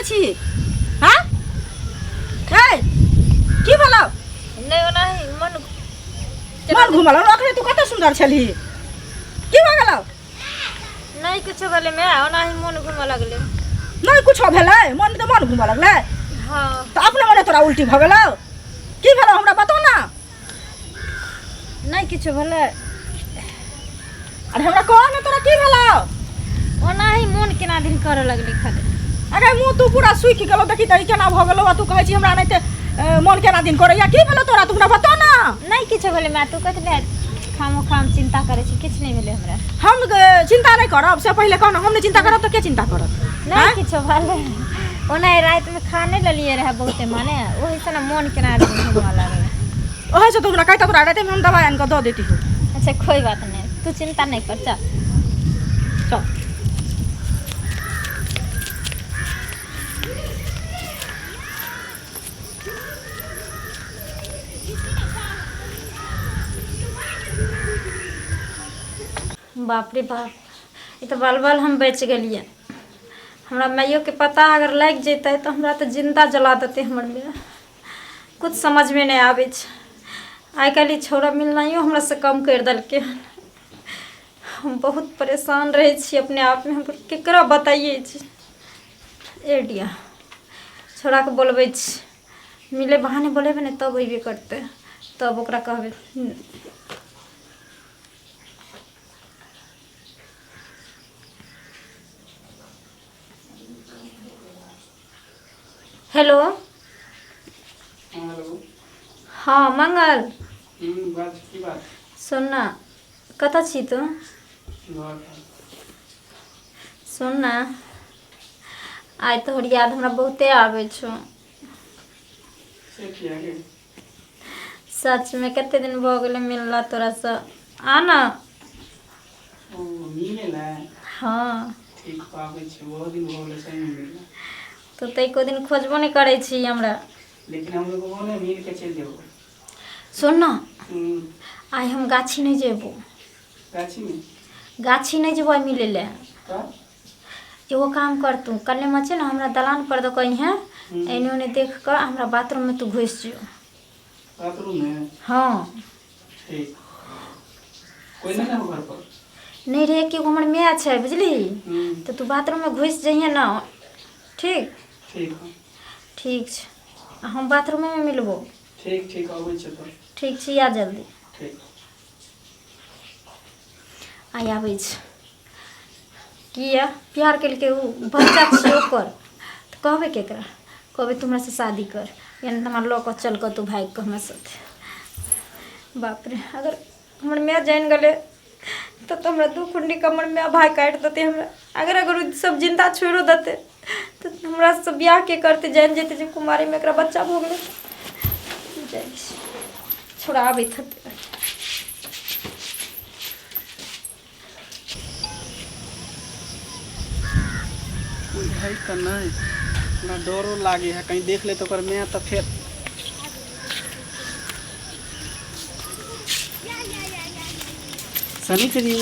छी हाँ ए की भेलौ नहीं ओनाही मन घुमल रखले तू कत सुंदर छली की भ गेलौ नहीं कुछ भेले मैं ओनाही मन घूमे लगले नहीं कुछ भेलै मन त मन घुम लगलै हां त अपने मने तोरा उल्टी भ गेलौ की भेलौ हमरा बतो ना नहीं कुछ भेले अरे हमरा कह ना तोरा की भेलौ ओनाही मन केना दिन करे लगले खाली अरे मुंह तू पूरा सुखि गेलौ देखि तई केना भ गेलौ तू कहै छी हमरा नहीं ते मन केना दिन करैया की भेलौ तोरा तू हमरा बतो ना नहीं कुछ भेले मैं तू कहले खाम चिंता करे छी किछ नहीं मिले हमरा हम चिंता नहीं करब से पहले कहना हम नहीं चिंता करब तो के चिंता करब नहीं कुछ भेले ओनाही रात में खाने ललिए रहे बहुते माने ओही से ना मन केना दिन घुमा लागले ओहे से तोरा कहता तोरा रात में हम दवाई आन के दे देती हूं अच्छा कोई बात नहीं तू चिंता नहीं कर चल चल बाप रे बाप ये तो बाल बाल हम बच गलिए हमरा माइयों के पता अगर लग जैते तो हमरा तो जिंदा जला देते हमर में कुछ समझ में नहीं आवे आई काली छोरा मिलनाइयो हमरा से कम कर दलके हम बहुत परेशान रहे छी अपने आप में हम केकरा बताइए एडिया छोरा के बोलबे छी मिले बहाने बोलेबे ने तब अइबे करते तब ओकरा कहबे हेलो हेलो हाँ मंगल बात की बात सुन ना कत छी तू सुन ना आइ तोहर याद हमरा बहुते आवे छो से किया गे सच में कते दिन भ गेले मिलला तोरा से आ ना ओ मिले ला हाँ ठीक पावे छै बहुत दिन भ गेले सही में मिलला तो एको दिन खोजबो नहीं करे छी हमरा लेकिन हम लोग को ने मिल के चल जेबो सुन ना आई हम गाछी नहीं जेबो गाछी नहीं जेबो मिले ले एगो काम कर तू कल्ले मचे ना हमरा दलान पर दो कहीं है एने ओने देख कर हमरा बाथरूम में तू घुस जियो बाथरूम में हाँ ठीक कोई नहीं ना घर पर नहीं रे कि हमर मैया छै बुझली तो तू बाथरूम में घुस जइए ना ठीक ठीक है ठीक छै हम बाथरूम में मिलबो ठीक ठीक आबै छै तो ठीक छै आ जल्दी ठीक आई आबै छै किया प्यार केलकै उ बच्चा छै ओकर तो कहबे केकरा कहबे तुमरा से शादी कर यानी तुम्हारा लऽ कऽ चल कऽ तू भाग कऽ हमरा साथे बाप रे अगर हमर माय जान गेलै तो हमरा दू कुंडी के हमर माय भाई काट देते हमरा अगर उ सब जिंदा छोड़ो देते तो हमरा से ब्याह के करते जान जेते जे कुमारी में एकरा बच्चा भ गेलै जाय छोड़ा आबैत हते कोई है त नहीं ना डरो लागे है कहीं देख ले तो कर मैं तो फिर सनी चली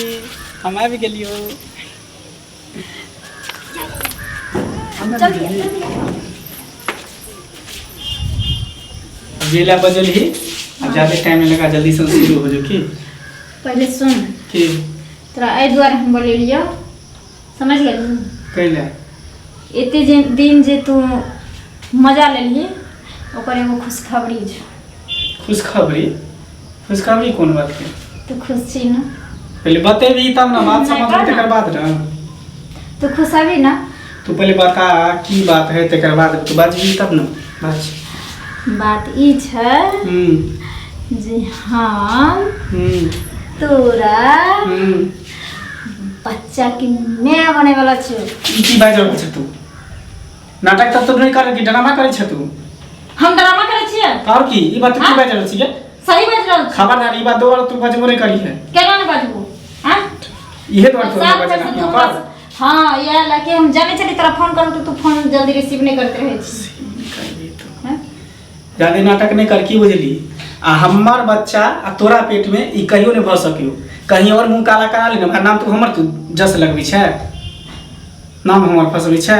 हम आ भी गेलियो जेला बजल ही अब ज्यादा टाइम नहीं लगा जल्दी से शुरू हो जो की पहले सुन की तोरा एहि दुआरे हम बोलेलियो समझ गेली कैला एते दिन जे तू मजा लेली ओकर एगो खुशखबरी छै खुशखबरी कौन बात के तू खुश छी ना पहले बतेबी तब ना बात समझ तेकर बाद ना तू खुश हबी ना तू पहले बता की बात है तेकर बाद तू बाजबी तब ना बात ई छै जे हम तोरा बच्चा की माय बने वाला छै ई की बाज रहल छ तू नाटक तब तो नहीं कर कि ड्रामा करे छ तू हम ड्रामा करे छियै और की ई बात की बाज रहल छी सही बाज रहल छी खबरदार ई बात दोबारा तू बजबो नहीं करी है केना नहीं बाजबू हां इहे तो तू बजना यहाँ पर हाँ ये लगे हम जाने चली तेरा फोन करूँ तो तू फोन जल्दी रिसीव नहीं करते रहे ज्यादा नाटक नहीं कर की बुझली आ हमार बच्चा आ तोरा पेट में ई कहियो नहीं भ सकियो कहीं और मुंह काला करा ले ना नाम तो हमर तू जस लगबी छै नाम हमर फसबी छै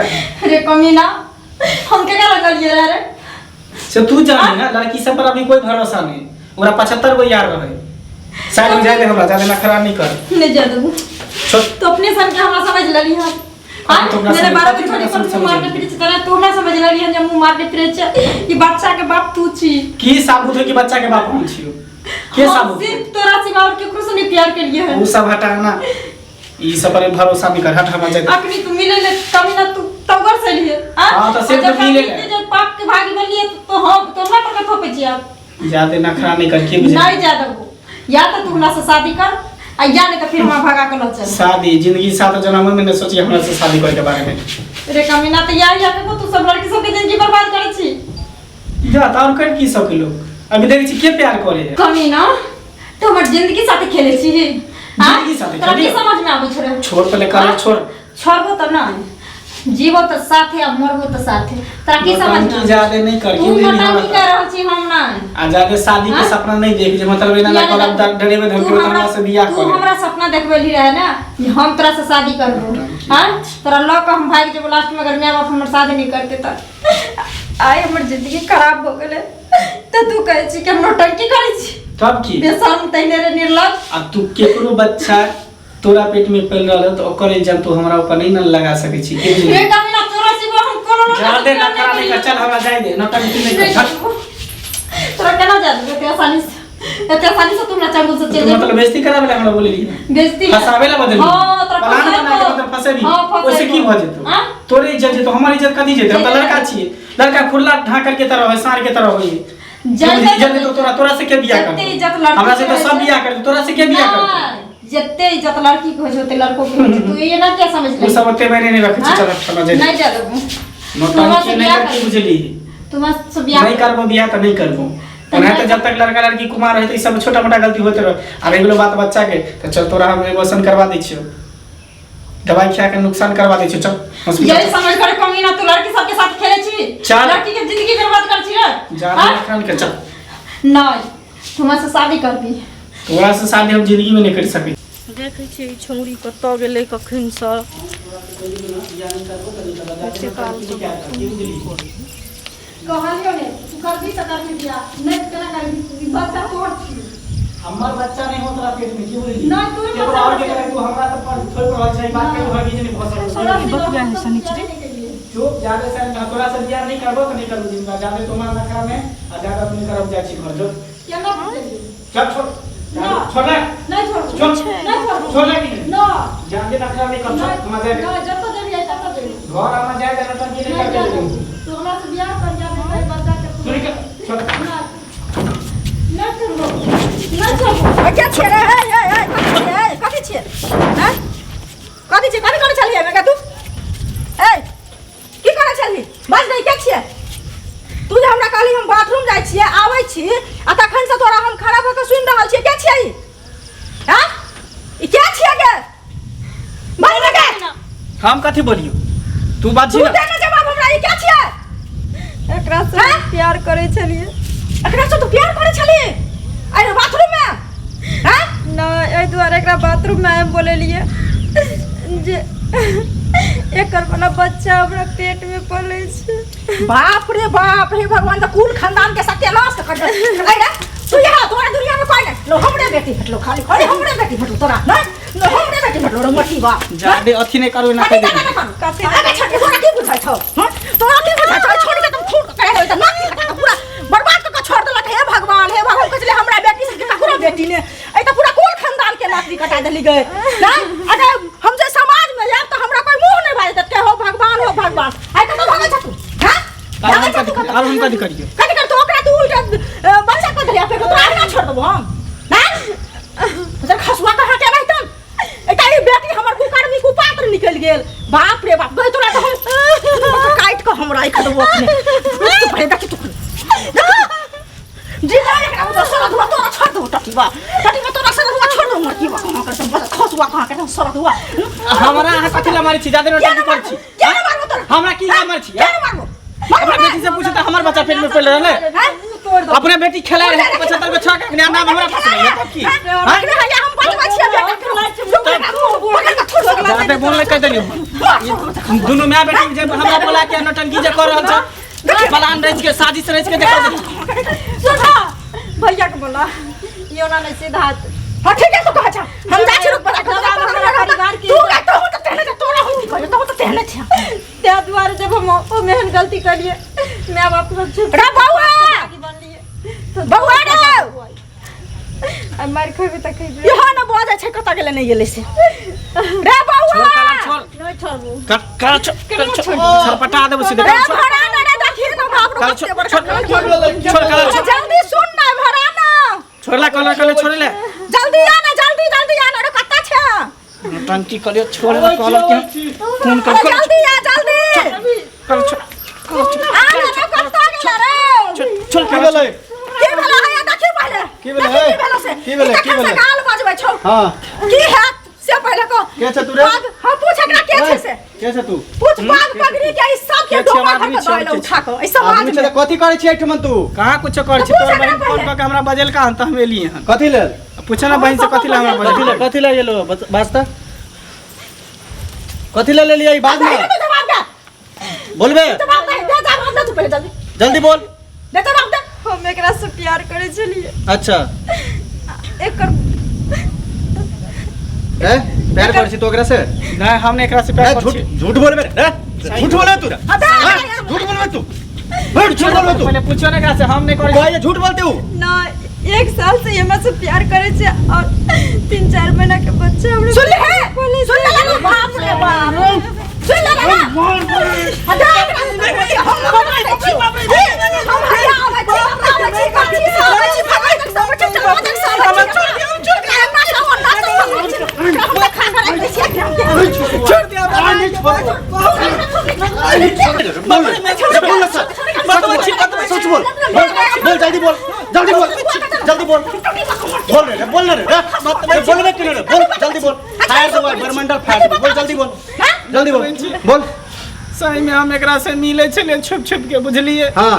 रे कमीना हम के लगलिए रे से तू जाने ना लड़की सब पर अभी कोई भरोसा नहीं। ओरा 75 गो यार रहे। साइड में जाए दे हमरा ज्यादा नखरा नहीं कर। नहीं जा दूँ छोट तो अपने सन के हमरा समझ लगी है। अब तो मेरे बारे में छोड़ी पर मारने फिरे तरह तू ना समझ लगी है जब मुंह मारने फिरे ये बच्चा के बाप तू छी। की साबुत है कि बच्चा के बाप हम छियो? के साबुत? सिर्फ तोरा सिवा और केकरो से नहीं प्यार के लिए है। वो सब हटाना। ई सब पर भरोसा नहीं कर। हट हम जाए। अखनी तू मिले ले कमी ना तू तगर से लिए। हां तो सिर्फ मिले ले। जब पाप के भागी बनिए तो हम तो ना पर थोपे छी आप। ज्यादा नखरा नहीं कर के बुझे। नहीं ज्यादा वो। या तो तू ना से शादी कर आ या नहीं तो फिर हम भगा के ल चल। शादी जिंदगी साथ जन्म में नहीं सोची हमरा से शादी करे के बारे में। रे कमी ना तो या के तू सब लड़की सब के जिंदगी बर्बाद करे छी। जा और कर की सब के लोग अभी देख छी के प्यार करे है। कमी ना तो हमर जिंदगी साथ खेले छी। जिंदगी साथे तोरा खेले? की समझ में आवे छोरे? छोड़ पहले कर छोड़। छोड़बो तो ना जीवो तो साथे आ मरबो तो साथे। तोरा की समझ में की ज्यादा नहीं कर तू के मता नहीं कर रहल छी हम ना। आ ज्यादा शादी के सपना नहीं देख जे मतलब एना ना करब डरे में धमकी हमरा से बियाह तू कर। हमरा सपना देखबेली रहे ना कि हम तोरा से शादी करबो। हां तोरा ल के हम भाग जब लास्ट में अगर मां बाप हमर शादी नहीं करते त आए हमर जिंदगी खराब हो गेले। त तू कहै छी कि हम नौटंकी करै छी। तब की बेशर्म तैने रे निर्लज। आ तू केकरो बच्चा तोरा पेट में पल रहल तो ओकर इल्जाम तू हमरा ऊपर नहीं न लगा सकै छी। के बुझली? रे कमीना तोरा सिवा हम कोनो ना ज्यादा नखरा नहीं कर। चल हमरा जाए दे नौटंकी नहीं कर। तोरा केना जादू एते आसानी से तुम ना चांगुल से चल तू मतलब बेइज्जती करावे ला हमरा बोलेली बेइज्जती फसावे ला बदली। हां तोरा प्लान बना के मतलब फसेबी। ओसे की भ जेतो? हां तोरे इज्जत जेतो हमारी इज्जत कदी जेतो? हम लड़का छिए। लड़का खुरला ढाकर के तरह है सार के तरह होई। इज्जत तो तोरा से के बियाह कर? जत्ते इज्जत लड़की हमरा से तो सब बियाह कर। तोरा से के बियाह कर? जत्ते इज्जत लड़की को होते लड़कों की होती तू ये ना क्या समझ तू ले? सब ओते मैंने नहीं रखे। चल समझ ले। नहीं जादू नौटंकी नहीं करके बुझली। तुम सब बियाह नहीं करबो बियाह तो नहीं करबो। नहीं तो जब तक लड़का लड़की कुमार रहे तो सब छोटा मोटा गलती होते रहे। अरे एगो बात बच्चा के तो चल तोरा हम एबॉर्शन करवा दै छियो। दवाई खा के नुकसान करवा दै छियो। चल हॉस्पिटल यही समझ कर कमी ना तू लड़की सबके साथ खेले छी। चल। लड़की के जिंदगी बर्बाद कर छी रे। ज्यादा नखरा नहीं कर। चल नहीं तुम से शादी कर दी। तोरा से शादी हम जिंदगी में नहीं कर सके। देखै छी ई छौरी कतऽ गेलै कखन से। कहलियो ने तू कर दी त कर दी बियाह नहीं केना कर दी बच्चा तोड़ छी। हमर बच्चा नहीं होत रहा पेट में की बोली? नहीं, तू ही एगो बच्चा और के होत करे तू हमरा तो पर थोड़ पर छै बात के भागी नहीं फसल। छोड़ा सी बतिया है शनिचरी। जो ज्यादा से तोरा से बियाह नहीं करबो तो नहीं करबो। जिंदा ज्यादा तुम्हारा नखरा में आ ज्यादा अपने करब जा छी घर जो। केना पूछेली? चल छोड़। ना। छोड़ ले। नहीं छोड़ छोड़। नहीं छोड़ छोड़ ले कि ना ज्यादा नखरा नहीं कर। छोड़ हम जाए ना जब तो देवी है तब तो देवी घर हम जाए तो नौटंकी नहीं करके। तू हमरा से बियाह कर जा मेरे बच्चा के तू निकल। छोड़। ना ना छोड़ो ना छोड़ो। क्या छे रे? ए कथि छे? हैं? कथि छे? कथि करे छलिए मैं तू? ए की करे छली? बाज नहीं के छिए? तू जे हमरा कहली हम बाथरूम जाय छिए आबै छी आ तखन से तोरा हम खड़ा होके सुनि रहल छिए। के छिए ई? हैं? ई के छिए गे? बाज ना के। हम कथि बोलियो? तू बात तू छी ना। दे ना जवाब हमरा। ई के छिए? एकरा से प्यार करे छलिए। एकरा से तू प्यार करे छली? अरे बाथरूम में? हैं? ना ए दुआरे एकरा बाथरूम में आए बोले लिए जे एकर वाला बच्चा हमरा पेट में पले छे। बाप रे भगवान का कुल खानदान के सत्यानाश कर दे। अरे तू यहाँ तोरा दुनिया में कोई नहीं। लो हमरे बेटी हटलो खाली खाली हमरे बेटी हटलो तोरा ना लो हमरे बेटी हटलो रो मठी बा ज्यादा अथी नहीं करू ना कथि अबे छोड़ तोरा की बुझाइ छौ? हां तोरा की बुझाइ छौ? छोड़ के तुम खून कहे होय त ना पूरा बर्बाद क छोड़ देलक। हे भगवान कहले हमरा बेटी से ककरो बेटी ने ए त पूरा कुल खानदान के नाती कटा देली गए ना। अगर हम जे समाज में जाब त हमरा कोई मुंह नहीं बाजत के हो भगवान आई त भागे छ तू। हां हम कथि करियो? कथि कर तो ओकरा तू उल्टा बच्चा को धरिया पे तो आगे ना छोड़ देबो हम हां। जब खसुआ कहा के नहीं तन एटा ई बेटी हमर कुकर्मी कुपात्र निकल गेल। बाप रे बाप गई तोरा तो हम काट के हमरा खा देबो अपने। तू पहले देखि तू जी ना एकरा तो सर दुआ तोरा छोड़ दो टटी में तोरा सर दुआ छोड़ दो मर की बा कहां कर बस खसुआ कहां के सर दुआ हमरा अहाँ कथि ला मारै छी? ज्यादा नौटंकी कर छी। क्या मारबो तोरा? हमरा की ला मारै छी? क्या मारबो? अपना बेटी से पूछे तो हमर बच्चा पेट में पल रहले। तोड़ दो अपने बेटी खेला रहे 75 को छक नाम हमरा फस गई तब की? हम बचवा छिया जाते बोल ले कह देलियो दोनों माय बेटी जे हमरा बोला के नौटंकी जे कर रहल छ प्लान रच के साजिश रच के देखा दे सुधा भैया के बोला यो ना नहीं सीधा हां ठीक है तो कह छ हम जा छी रुक बड़ा परिवार की तू का तो तेने तोरा हो की कह तो तेने छ त्या द्वारा जब हम ओ मेहन गलती करिए मैं बाप से रे बउआ बउआ रे आ मार खबे त खइबे यहाँ न बाजे छै कत गेले नहीं गेले से रे बउआ छोड़ नहीं छोड़बू कर पटा देबो सीधे रे भरा न रे देखी तो बाप रो छोड़ जल्दी सुन ना भरा न छोड़ला कल छोड़ ले जल्दी आ ना रे कत्ता छ टंकी कलियो छोड़ ले कल के फोन कर जल्दी आ जल्दी कर छोड़ आ रे कत्ता गेले रे छोड़ के ले की भेला है देखी पहले की भेला है? की भेला? गाल बजबै छौ हां की है से पहले को के छ तू रे हम पूछ एकरा के छै से के छ तू पूछ बाग पगड़ी के ई सब के के छै डोका आदमी खा के छै? उठा के ई सब आदमी आदमी छ कथि करै छी एठमन तू कहां कुछ कर छी तोर बहन फोन क के हमरा बजल का त हम एलिए हन कथि ले पूछ ना बहन से कथि ला हमरा बजल कथि ले गेलो वास्ता कथि ले लिया ई बाद में जवाब दे बोलबे जवाब दे जवाब दे तू पहले जल्दी जल्दी बोल दे जवाब दे हम एकरा से प्यार करे छलिए अच्छा एकर ए प्यार कर छी तो ओकरा से नहीं हमने एकरा से प्यार कर छी झूठ बोलबे रे झूठ बोले तू झूठ बोलबे तू झूठ बोलबे तू पहले पूछो ना एकरा से हम नहीं करे कोई झूठ बोलते हो ना 1 साल से हमरा से प्यार करे छे और 3-4 महीना के बच्चा हमरा सुन ले सुन ले बाप रे बाप सुन ले ना हटा हम हया बच्ची काची सब पकड़ के सब छोड़ के ना सब ना छोड़ दिया सच बोल बोल जल्दी बोल जल्दी बोल बोल रे बोल ना रे बोलबे कि रे बोल जल्दी बोल फायर दो बरमंडल फायर बोल जल्दी बोल बोल सही में हम एकरा से मिले छलिए छुप के बुझलिए हां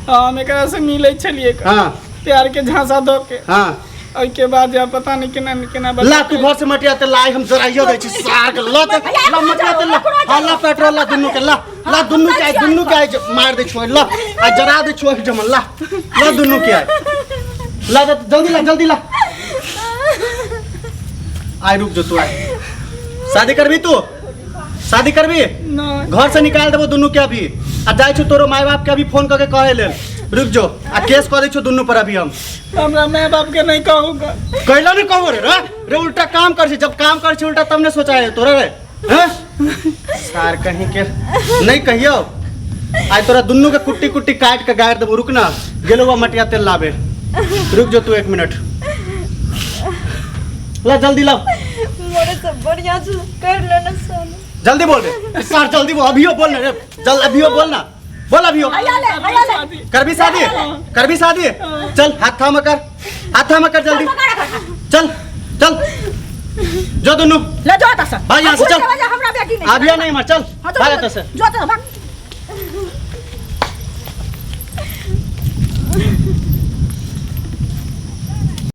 हम एकरा से मिले छलिए हां प्यार के झांसा दो के हां और के बाद या पता नहीं केना ला तू घर से मटिया ते लाई हम जराइयो दै छी साग ला मटिया ते ला ला पेट्रोल ला दुन्नु के ला दुन्नु के आज मार दे छोड़ ला आज जरा दे छोड़ जमन ला दुन्नु के आज ला जल्दी ला आई रुक जो तू आई शादी करबी तू शादी करबी घर से निकाल देबो दुन्नु के अभी आ जाय छ तोरो माय बाप के अभी फोन करके कहे ले रुक जो आ केस कर दै छ दुन्नु पर अभी हम हमरा माय बाप के नहीं कहूंगा कहला नहीं कहबो रे उल्टा काम कर छी जब काम कर छी उल्टा तब ने सोचा है तोरा रे हैं सार कहीं के नहीं कहियो आज तोरा दुन्नु के कुट्टी काट के गाड़ देबो रुक ना गेलो मटिया तेल लाबे रुक जो तू 1 मिनट ला जल्दी ला मोरे सब बढ़िया से कर लेना सोना जल्दी बोल रे सर जल्दी बोल अभियो बोल ना रे जल्दी अभियो बोल ना बोल अभियो हया ले करबी शादी चल हाथ थाम कर जल्दी चल जो दुन्नु ले जो त सर भाई यहाँ से चल हमरा बेटी नहीं अभिया नहीं मर चल भाग तो से जो त भाग